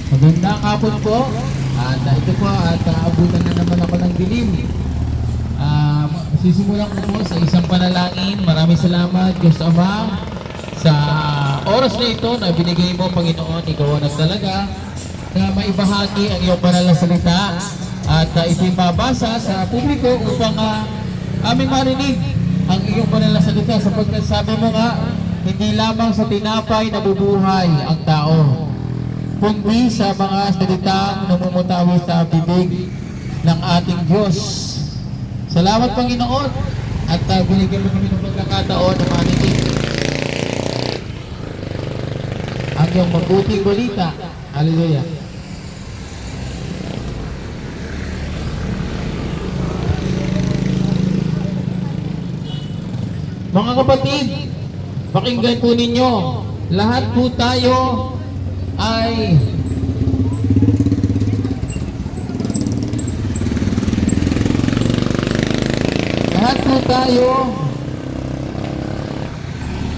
Magandang hapon po. At ito po at aabutan na naman ako ng dilim. Sisimulan ko po sa isang panalangin. Maraming salamat, Diyos Ama, sa oras na ito na binigay mo, Panginoon. Ikaw ang nagdalaga na maibahagi ang iyong banal na salita at ito'y mabasa sa publiko upang aming marinig ang iyong banal na salita, sapagkat sabi mo nga, hindi lamang sa tinapay nabubuhay ang tao, kundi sa mga salitang namumutawi sa bibig ng ating Diyos. Salamat, Panginoon, at binigyan mo kami ng pagkakataon na marinig ang iyong mabuting balita. Hallelujah. Mga kapatid, pakinggan po ninyo, lahat po tayo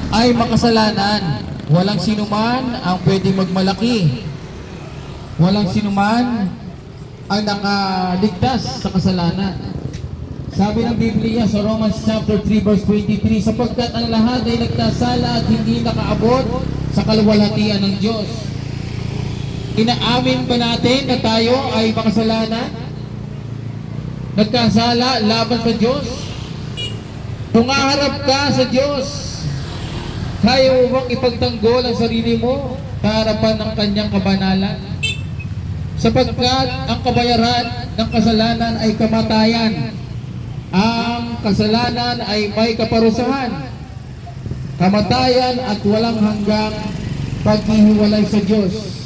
ay makasalanan. Walang sinuman ang pwedeng magmalaki. Walang sinuman ang nakaligtas sa kasalanan. Sabi ng Biblia sa Romans chapter 3 verse 23, sapagkat ang lahat ay nagkasala at hindi nakaabot sa kaluwalhatian ng Diyos. Inaamin ba natin na tayo ay makasalanan? Nagkasala laban sa Diyos? Kung haharap ka sa Diyos, kaya mo bang ipagtanggol ang sarili mo sa harapan ng kanyang kabanalan? Sapagkat ang kabayaran ng kasalanan ay kamatayan. Ang kasalanan ay may kaparusahan, kamatayan at walang hanggang paghihiwalay sa Diyos.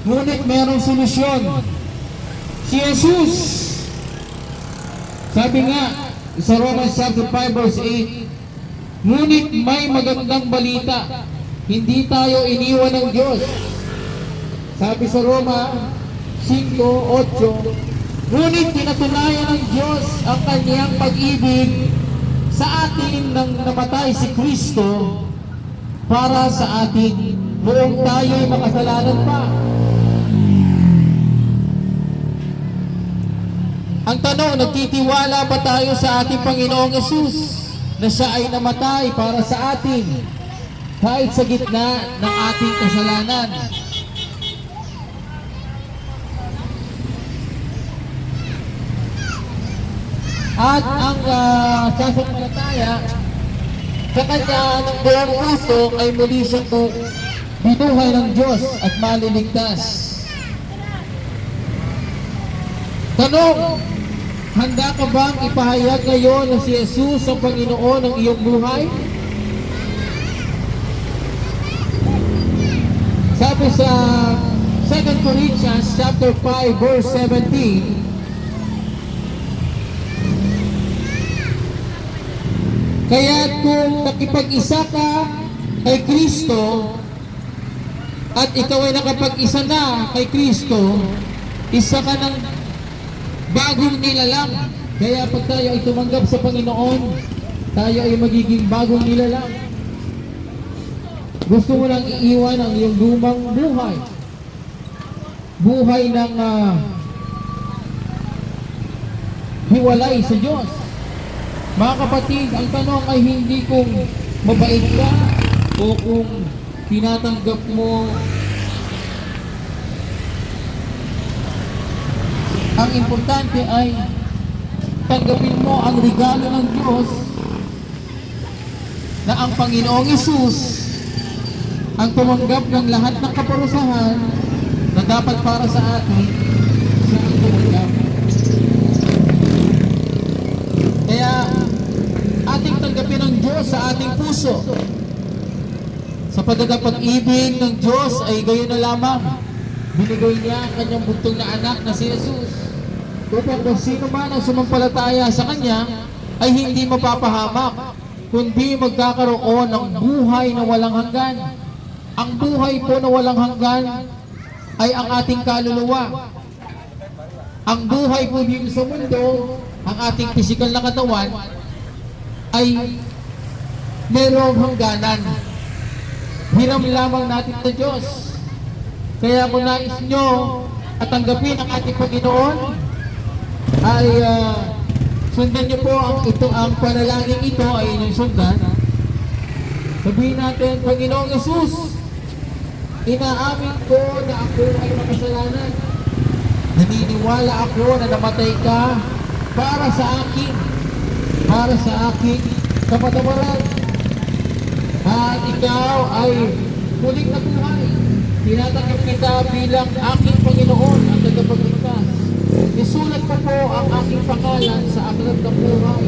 Ngunit mayroong solusyon. Si Jesus. Sabi nga sa Romans chapter 5 verse 8, ngunit may magandang balita, hindi tayo iniwan ng Diyos. Sabi sa Roma 5:8, ngunit pinatunayan ng Diyos ang kanyang pag-ibig sa atin nang namatay si Kristo para sa atin noong tayo'y makasalanan pa. Ang tanong, nagtitiwala ba tayo sa ating Panginoong Yesus na siya ay namatay para sa atin kahit sa gitna ng ating kasalanan? At ang sasampalataya sa kanya ng buong puso ay muli siyang binuhay ng Diyos at maliligtas. Tanong, handa ka bang ipahayag ngayon na si Jesus ang Panginoon ng iyong buhay? Sabi sa 2 Corinthians chapter 5 verse 17, kaya kung nakipag-isa ka kay Kristo at ikaw ay nakapag-isa na kay Kristo, isa ka ng bagong nilalang. Kaya pag tayo ay tumanggap sa Panginoon, tayo ay magiging bagong nilalang. Gusto mo lang iiwan ang iyong lumang buhay. Buhay ng hiwalay sa Diyos. Mga kapatid, ang tanong ay hindi kung mabait ka o kung tinatanggap mo. Ang importante ay tanggapin mo ang regalo ng Diyos na ang Panginoong Yesus ang tumanggap ng lahat ng kaparusahan na dapat para sa atin, siya ang tumanggap. Kaya ating tanggapin ang Diyos sa ating puso. Sa pagkakapag-ibig ng Diyos ay gayon na lamang. Binigay niya ang kanyang buntong na anak na si Jesus, upang kung sino man ang sumampalataya sa kanya ay hindi mapapahamak, kundi magkakaroon ng buhay na walang hanggan. Ang buhay po na walang hanggan ay ang ating kaluluwa. Ang buhay po dito sa mundo, ang ating pisikal na katawan, ay mayroong hangganan. Hiram lamang natin sa Diyos. Kaya kung nais nyo at tanggapin ang ating Panginoon, ay sundan nyo po ang panalangin ito ay inyong sundan. Sabihin natin, Panginoong Yesus, inaamin ko na ako ay makasalanan. Naniniwala ako na namatay ka para sa aking kapatawaran. At ikaw ay muling nabuhay. Tinatanggap kita bilang aking Panginoon at tagapagligtas. Isulat ko po ang aking pangalan sa aklat ng buhay.